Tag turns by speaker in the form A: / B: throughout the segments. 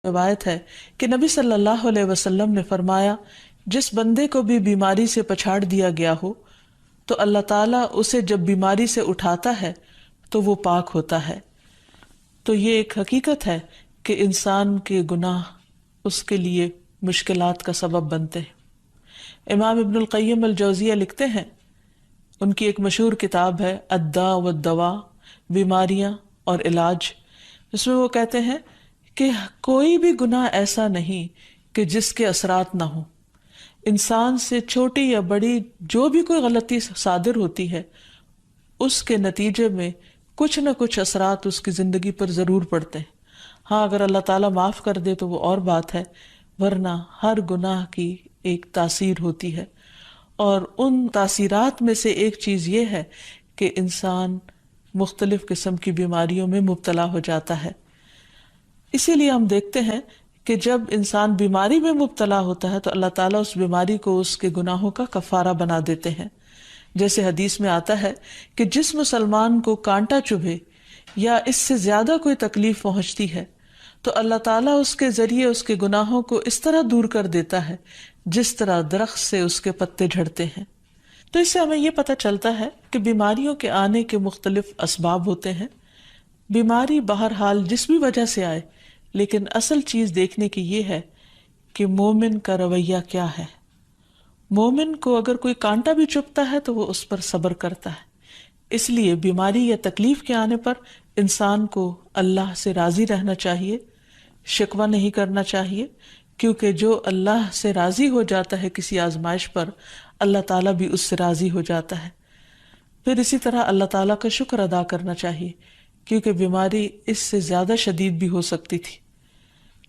A: روایت ہے کہ نبی صلی اللہ علیہ وسلم نے فرمایا، جس بندے کو بھی بیماری سے پچھاڑ دیا گیا ہو تو اللہ تعالیٰ اسے جب بیماری سے اٹھاتا ہے تو وہ پاک ہوتا ہے۔ تو یہ ایک حقیقت ہے کہ انسان کے گناہ اس کے لیے مشکلات کا سبب بنتے ہیں۔ امام ابن القیم الجوزیہ لکھتے ہیں، ان کی ایک مشہور کتاب ہے الداء والدواء، بیماریاں اور علاج، اس میں وہ کہتے ہیں کہ کوئی بھی گناہ ایسا نہیں کہ جس کے اثرات نہ ہوں۔ انسان سے چھوٹی یا بڑی جو بھی کوئی غلطی صادر ہوتی ہے، اس کے نتیجے میں کچھ نہ کچھ اثرات اس کی زندگی پر ضرور پڑتے ہیں۔ ہاں، اگر اللہ تعالیٰ معاف کر دے تو وہ اور بات ہے، ورنہ ہر گناہ کی ایک تاثیر ہوتی ہے، اور ان تاثیرات میں سے ایک چیز یہ ہے کہ انسان مختلف قسم کی بیماریوں میں مبتلا ہو جاتا ہے۔ اسی لیے ہم دیکھتے ہیں کہ جب انسان بیماری میں مبتلا ہوتا ہے تو اللہ تعالیٰ اس بیماری کو اس کے گناہوں کا کفارہ بنا دیتے ہیں۔ جیسے حدیث میں آتا ہے کہ جس مسلمان کو کانٹا چبھے یا اس سے زیادہ کوئی تکلیف پہنچتی ہے تو اللہ تعالیٰ اس کے ذریعے اس کے گناہوں کو اس طرح دور کر دیتا ہے جس طرح درخت سے اس کے پتے جھڑتے ہیں۔ تو اس سے ہمیں یہ پتہ چلتا ہے کہ بیماریوں کے آنے کے مختلف اسباب ہوتے ہیں۔ بیماری بہرحال جس بھی وجہ سے آئے، لیکن اصل چیز دیکھنے کی یہ ہے کہ مومن کا رویہ کیا ہے۔ مومن کو اگر کوئی کانٹا بھی چبھتا ہے تو وہ اس پر صبر کرتا ہے۔ اس لیے بیماری یا تکلیف کے آنے پر انسان کو اللہ سے راضی رہنا چاہیے، شکوہ نہیں کرنا چاہیے، کیونکہ جو اللہ سے راضی ہو جاتا ہے کسی آزمائش پر، اللہ تعالیٰ بھی اس سے راضی ہو جاتا ہے۔ پھر اسی طرح اللہ تعالیٰ کا شکر ادا کرنا چاہیے، کیونکہ بیماری اس سے زیادہ شدید بھی ہو سکتی تھی۔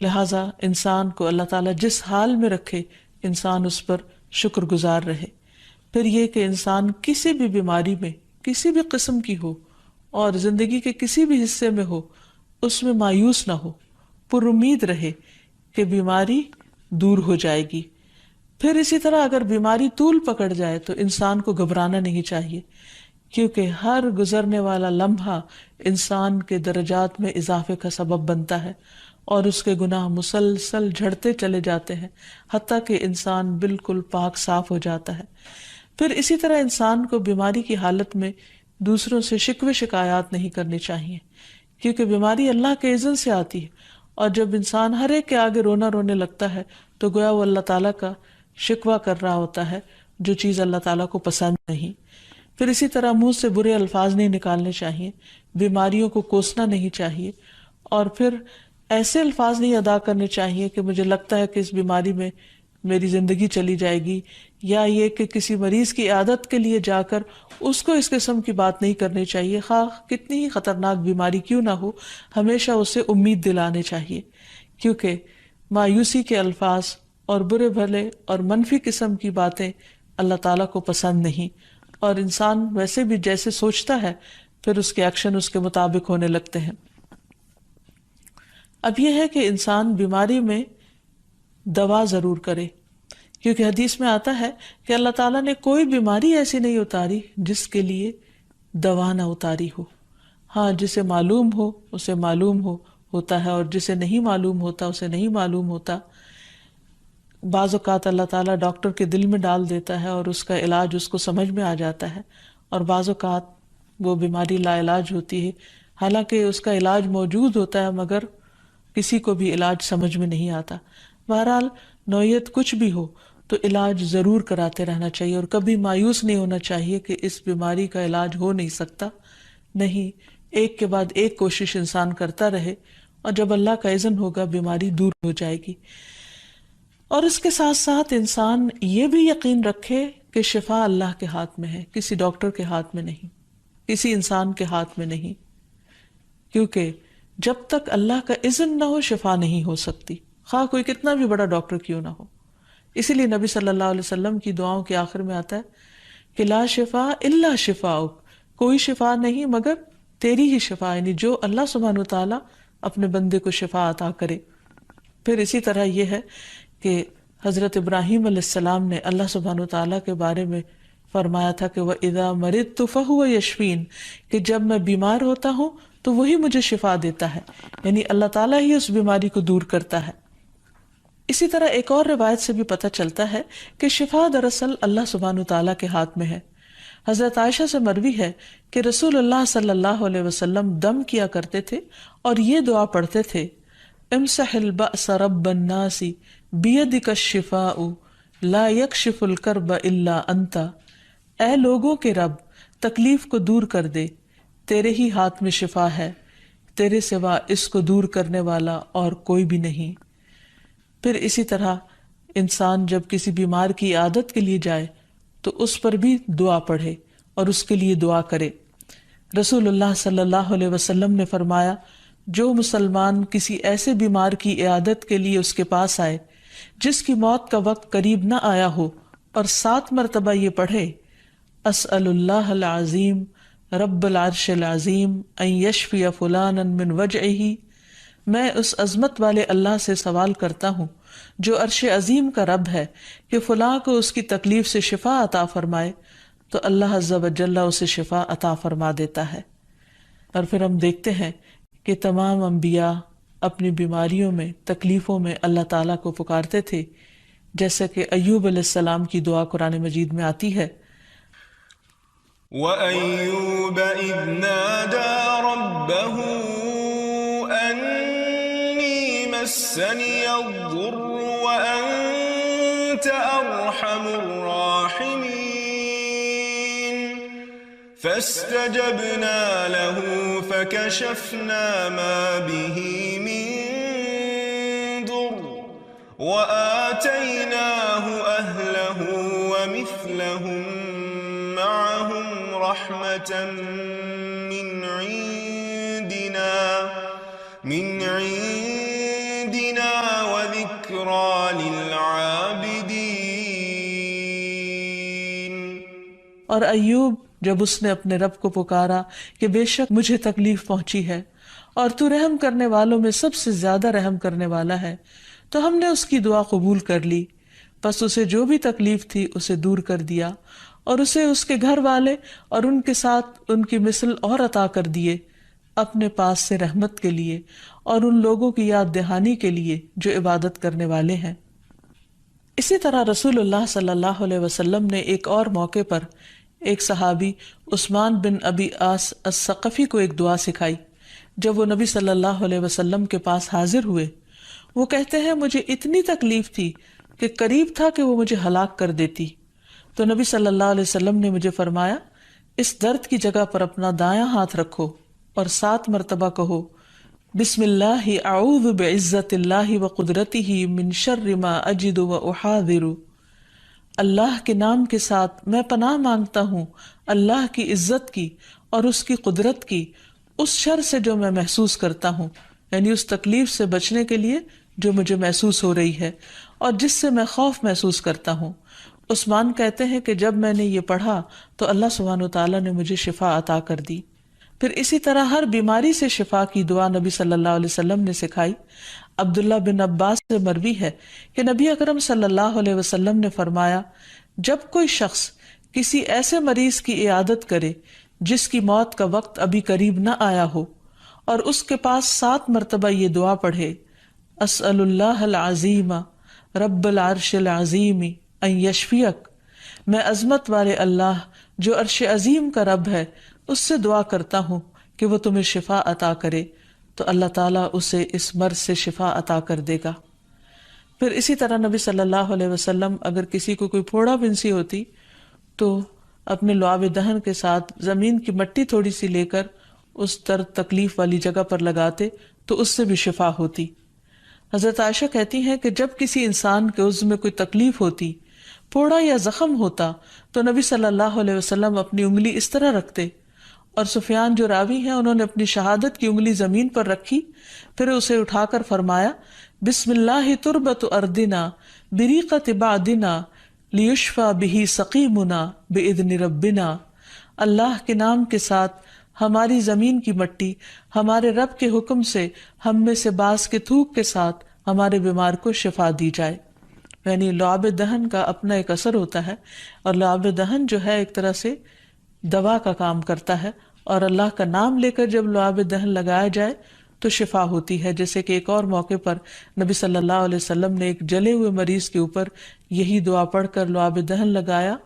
A: لہٰذا انسان کو اللہ تعالیٰ جس حال میں رکھے، انسان اس پر شکر گزار رہے۔ پھر یہ کہ انسان کسی بھی بیماری میں کسی بھی قسم کی ہو اور زندگی کے کسی بھی حصے میں ہو، اس میں مایوس نہ ہو، پر امید رہے کہ بیماری دور ہو جائے گی۔ پھر اسی طرح اگر بیماری طول پکڑ جائے تو انسان کو گھبرانا نہیں چاہیے، کیونکہ ہر گزرنے والا لمحہ انسان کے درجات میں اضافے کا سبب بنتا ہے اور اس کے گناہ مسلسل جھڑتے چلے جاتے ہیں، حتیٰ کہ انسان بالکل پاک صاف ہو جاتا ہے۔ پھر اسی طرح انسان کو بیماری کی حالت میں دوسروں سے شکوے شکایات نہیں کرنی چاہیے، کیونکہ بیماری اللہ کے اذن سے آتی ہے، اور جب انسان ہر ایک کے آگے رونے لگتا ہے تو گویا وہ اللہ تعالیٰ کا شکوہ کر رہا ہوتا ہے، جو چیز اللہ تعالیٰ کو پسند نہیں۔ پھر اسی طرح منہ سے برے الفاظ نہیں نکالنے چاہیے، بیماریوں کو کوسنا نہیں چاہیے، اور پھر ایسے الفاظ نہیں ادا کرنے چاہیے کہ مجھے لگتا ہے کہ اس بیماری میں میری زندگی چلی جائے گی، یا یہ کہ کسی مریض کی عیادت کے لیے جا کر اس کو اس قسم کی بات نہیں کرنی چاہیے، خواہ کتنی ہی خطرناک بیماری کیوں نہ ہو، ہمیشہ اسے امید دلانے چاہیے، کیونکہ مایوسی کے الفاظ اور برے بھلے اور منفی قسم کی باتیں اللہ تعالیٰ کو پسند نہیں، اور انسان ویسے بھی جیسے سوچتا ہے پھر اس کے ایکشن اس کے مطابق ہونے لگتے ہیں۔ اب یہ ہے کہ انسان بیماری میں دوا ضرور کرے، کیونکہ حدیث میں آتا ہے کہ اللہ تعالیٰ نے کوئی بیماری ایسی نہیں اتاری جس کے لیے دوا نہ اتاری ہو۔ ہاں، جسے معلوم ہو اسے معلوم ہوتا ہے، اور جسے نہیں معلوم ہوتا اسے نہیں معلوم ہوتا۔ بعض اوقات اللہ تعالیٰ ڈاکٹر کے دل میں ڈال دیتا ہے اور اس کا علاج اس کو سمجھ میں آ جاتا ہے، اور بعض اوقات وہ بیماری لا علاج ہوتی ہے، حالانکہ اس کا علاج موجود ہوتا ہے مگر کسی کو بھی علاج سمجھ میں نہیں آتا۔ بہرحال نوعیت کچھ بھی ہو تو علاج ضرور کراتے رہنا چاہیے، اور کبھی مایوس نہیں ہونا چاہیے کہ اس بیماری کا علاج ہو نہیں سکتا۔ نہیں، ایک کے بعد ایک کوشش انسان کرتا رہے، اور جب اللہ کا اذن ہوگا بیماری دور ہو جائے گی۔ اور اس کے ساتھ ساتھ انسان یہ بھی یقین رکھے کہ شفا اللہ کے ہاتھ میں ہے، کسی ڈاکٹر کے ہاتھ میں نہیں، کسی انسان کے ہاتھ میں نہیں، کیونکہ جب تک اللہ کا اذن نہ ہو شفا نہیں ہو سکتی، خواہ کوئی کتنا بھی بڑا ڈاکٹر کیوں نہ ہو۔ اسی لیے نبی صلی اللہ علیہ وسلم کی دعاؤں کے آخر میں آتا ہے کہ لا شفا الا شفاؤک، کوئی شفا نہیں مگر تیری ہی شفا، یعنی جو اللہ سبحانہ وتعالیٰ اپنے بندے کو شفا عطا کرے۔ پھر اسی طرح یہ ہے کہ حضرت ابراہیم علیہ السلام نے اللہ سبحانہ وتعالیٰ کے بارے میں فرمایا تھا کہ وَإِذَا مَرِضْتُ فَهُوَ يَشْفِينِ، کہ جب میں بیمار ہوتا ہوں تو وہی مجھے شفا دیتا ہے، یعنی اللہ تعالیٰ ہی اس بیماری کو دور کرتا ہے۔ اسی طرح ایک اور روایت سے بھی پتہ چلتا ہے کہ شفا دراصل اللہ سبحانہ تعالیٰ کے ہاتھ میں ہے۔ حضرت عائشہ سے مروی ہے کہ رسول اللہ صلی اللہ علیہ وسلم دم کیا کرتے تھے اور یہ دعا پڑھتے تھے، امسح البأس رب الناس بیدک الشفاء لا یکشف الکرب الا انت، اے لوگوں کے رب تکلیف کو دور کر دے، تیرے ہی ہاتھ میں شفا ہے، تیرے سوا اس کو دور کرنے والا اور کوئی بھی نہیں۔ پھر اسی طرح انسان جب کسی بیمار کی عادت کے لیے جائے تو اس پر بھی دعا پڑھے اور اس کے لیے دعا کرے۔ رسول اللہ صلی اللہ علیہ وسلم نے فرمایا، جو مسلمان کسی ایسے بیمار کی عیادت کے لیے اس کے پاس آئے جس کی موت کا وقت قریب نہ آیا ہو اور 7 مرتبہ یہ پڑھے، اسأل اللہ العظیم رب العرش العظیم ان یشفی فلانا من وجعہ، میں اس عظمت والے اللہ سے سوال کرتا ہوں جو عرش عظیم کا رب ہے کہ فلاں کو اس کی تکلیف سے شفا عطا فرمائے، تو اللہ عز و جل اسے شفا عطا فرما دیتا ہے۔ اور پھر ہم دیکھتے ہیں کہ تمام انبیاء اپنی بیماریوں میں، تکلیفوں میں اللہ تعالیٰ کو پکارتے تھے، جیسا کہ ایوب علیہ السلام کی دعا قرآن مجید میں آتی ہے،
B: وَأَيُّوبَ إِذْ نَادَى رَبَّهُ أَنِّي مَسَّنِيَ الضُّرُّ وَأَنْتَ أَرْحَمُ الرَّاحِمِينَ فَاسْتَجَبْنَا لَهُ فَكَشَفْنَا مَا بِهِ مِنْ ضُرٍّ وَآتَيْنَاهُ أَهْلَهُ وَمِثْلَهُمْ معهم رحمة من عندنا وذكرى للعابدين۔
A: اور ایوب جب اس نے اپنے رب کو پکارا کہ بے شک مجھے تکلیف پہنچی ہے اور تو رحم کرنے والوں میں سب سے زیادہ رحم کرنے والا ہے، تو ہم نے اس کی دعا قبول کر لی، پس اسے جو بھی تکلیف تھی اسے دور کر دیا اور اسے اس کے گھر والے اور ان کے ساتھ ان کی مثل اور عطا کر دیے، اپنے پاس سے رحمت کے لیے اور ان لوگوں کی یاد دہانی کے لیے جو عبادت کرنے والے ہیں۔ اسی طرح رسول اللہ صلی اللہ علیہ وسلم نے ایک اور موقع پر ایک صحابی عثمان بن ابی عاص الثقفی کو ایک دعا سکھائی۔ جب وہ نبی صلی اللہ علیہ وسلم کے پاس حاضر ہوئے، وہ کہتے ہیں مجھے اتنی تکلیف تھی کہ قریب تھا کہ وہ مجھے ہلاک کر دیتی، تو نبی صلی اللہ علیہ وسلم نے مجھے فرمایا، اس درد کی جگہ پر اپنا دایاں ہاتھ رکھو اور 7 مرتبہ کہو، بسم اللہ اعوذ بعزت اللہ وقدرتہ من شر ما اجد واحاذر، اللہ کے نام کے ساتھ میں پناہ مانگتا ہوں اللہ کی عزت کی اور اس کی قدرت کی اس شر سے جو میں محسوس کرتا ہوں، یعنی اس تکلیف سے بچنے کے لیے جو مجھے محسوس ہو رہی ہے اور جس سے میں خوف محسوس کرتا ہوں۔ عثمان کہتے ہیں کہ جب میں نے یہ پڑھا تو اللہ سبحانہ وتعالیٰ نے مجھے شفا عطا کر دی۔ پھر اسی طرح ہر بیماری سے شفا کی دعا نبی صلی اللہ علیہ وسلم نے سکھائی۔ عبداللہ بن عباس سے مروی ہے کہ نبی اکرم صلی اللہ علیہ وسلم نے فرمایا، جب کوئی شخص کسی ایسے مریض کی عیادت کرے جس کی موت کا وقت ابھی قریب نہ آیا ہو اور اس کے پاس 7 مرتبہ یہ دعا پڑھے، اسأل اللہ العظیم رب العرش العظیم ان یشفیک، میں عظمت والے اللہ جو عرش عظیم کا رب ہے اس سے دعا کرتا ہوں کہ وہ تمہیں شفا عطا کرے، تو اللہ تعالیٰ اسے اس مرض سے شفا عطا کر دے گا۔ پھر اسی طرح نبی صلی اللہ علیہ وسلم اگر کسی کو کوئی پھوڑا بنسی ہوتی تو اپنے لعاب دہن کے ساتھ زمین کی مٹی تھوڑی سی لے کر اس درد تکلیف والی جگہ پر لگاتے تو اس سے بھی شفا ہوتی۔ حضرت عائشہ کہتی ہیں کہ جب کسی انسان کے عضو میں کوئی تکلیف ہوتی، پھوڑا یا زخم ہوتا، تو نبی صلی اللہ علیہ وسلم اپنی انگلی اس طرح رکھتے، اور سفیان جو راوی ہیں انہوں نے اپنی شہادت کی انگلی زمین پر رکھی، پھر اسے اٹھا کر فرمایا، بسم اللہ تربت اردنا بریقت بعدنا لیشفى به سقیمنا باذن ربنا، اللہ کے نام کے ساتھ ہماری زمین کی مٹی ہمارے رب کے حکم سے ہم میں سے بعض کے تھوک کے ساتھ ہمارے بیمار کو شفا دی جائے۔ یعنی لعاب دہن کا اپنا ایک اثر ہوتا ہے، اور لعاب دہن جو ہے ایک طرح سے دوا کا کام کرتا ہے، اور اللہ کا نام لے کر جب لعاب دہن لگایا جائے تو شفا ہوتی ہے، جیسے کہ ایک اور موقع پر نبی صلی اللہ علیہ وسلم نے ایک جلے ہوئے مریض کے اوپر یہی دعا پڑھ کر لعاب دہن لگایا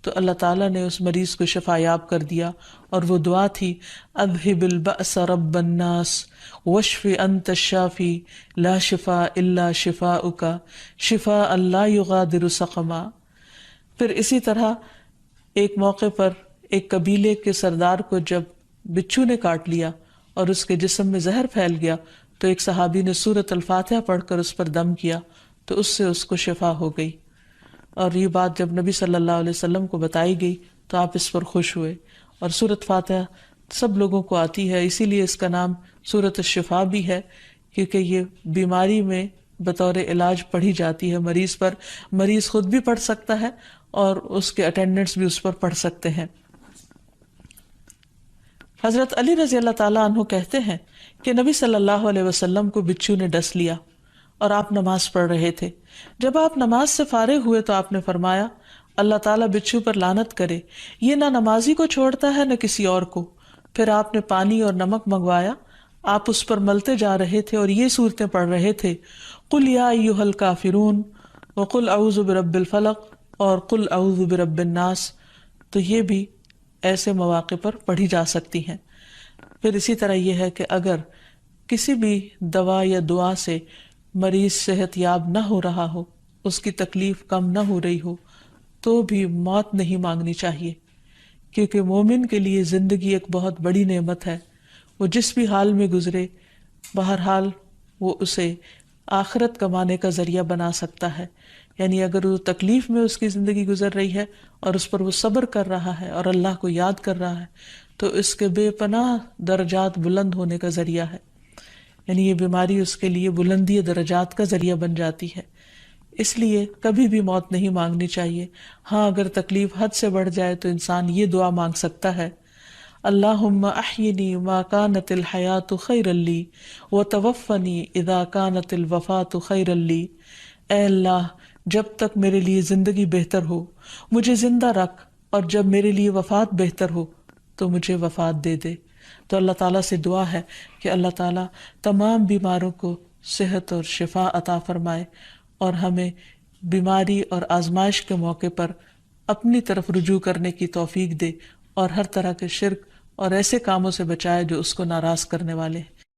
A: تو اللہ تعالیٰ نے اس مریض کو شفا یاب کر دیا، اور وہ دعا تھی اذهب البأس رب الناس واشف انت الشافی لا شفاء الا شفاؤک شفاء لا یغادر سقما۔ پھر اسی طرح ایک موقع پر ایک قبیلے کے سردار کو جب بچھو نے کاٹ لیا اور اس کے جسم میں زہر پھیل گیا تو ایک صحابی نے سورۃ الفاتحہ پڑھ کر اس پر دم کیا تو اس سے اس کو شفا ہو گئی، اور یہ بات جب نبی صلی اللہ علیہ وسلم کو بتائی گئی تو آپ اس پر خوش ہوئے۔ اور سورۃ فاتحہ سب لوگوں کو آتی ہے، اسی لیے اس کا نام سورۃ الشفا بھی ہے، کیونکہ یہ بیماری میں بطور علاج پڑھی جاتی ہے مریض پر، مریض خود بھی پڑھ سکتا ہے اور اس کے اٹینڈنٹس بھی اس پر پڑھ سکتے ہیں۔ حضرت علی رضی اللہ تعالیٰ عنہ کہتے ہیں کہ نبی صلی اللہ علیہ وسلم کو بچھو نے ڈس لیا اور آپ نماز پڑھ رہے تھے۔ جب آپ نماز سے فارغ ہوئے تو آپ نے فرمایا اللہ تعالیٰ بچھو پر لعنت کرے، یہ نہ نمازی کو چھوڑتا ہے نہ کسی اور کو۔ پھر آپ نے پانی اور نمک منگوایا، آپ اس پر ملتے جا رہے تھے اور یہ صورتیں پڑھ رہے تھے قل یا ایھا الکافرون وقل اعوذ برب الفلق اور قل اعوذ برب الناس، تو یہ بھی ایسے مواقع پر پڑھی جا سکتی ہیں۔ پھر اسی طرح یہ ہے کہ اگر کسی بھی دوا یا دعا سے مریض صحت یاب نہ ہو رہا ہو، اس کی تکلیف کم نہ ہو رہی ہو، تو بھی موت نہیں مانگنی چاہیے، کیونکہ مومن کے لیے زندگی ایک بہت بڑی نعمت ہے۔ وہ جس بھی حال میں گزرے، بہرحال وہ اسے آخرت کمانے کا ذریعہ بنا سکتا ہے۔ یعنی اگر وہ تکلیف میں اس کی زندگی گزر رہی ہے اور اس پر وہ صبر کر رہا ہے اور اللہ کو یاد کر رہا ہے تو اس کے بے پناہ درجات بلند ہونے کا ذریعہ ہے، یعنی یہ بیماری اس کے لیے بلندی درجات کا ذریعہ بن جاتی ہے۔ اس لیے کبھی بھی موت نہیں مانگنی چاہیے۔ ہاں اگر تکلیف حد سے بڑھ جائے تو انسان یہ دعا مانگ سکتا ہے اللہم احینی ما کانت الحیات خیرا لی وتوفنی اذا کانت الوفات خیرا لی، اے اللہ جب تک میرے لیے زندگی بہتر ہو مجھے زندہ رکھ، اور جب میرے لیے وفات بہتر ہو تو مجھے وفات دے دے۔ تو اللہ تعالیٰ سے دعا ہے کہ اللہ تعالیٰ تمام بیماروں کو صحت اور شفا عطا فرمائے اور ہمیں بیماری اور آزمائش کے موقع پر اپنی طرف رجوع کرنے کی توفیق دے، اور ہر طرح کے شرک اور ایسے کاموں سے بچائے جو اس کو ناراض کرنے والے ہیں۔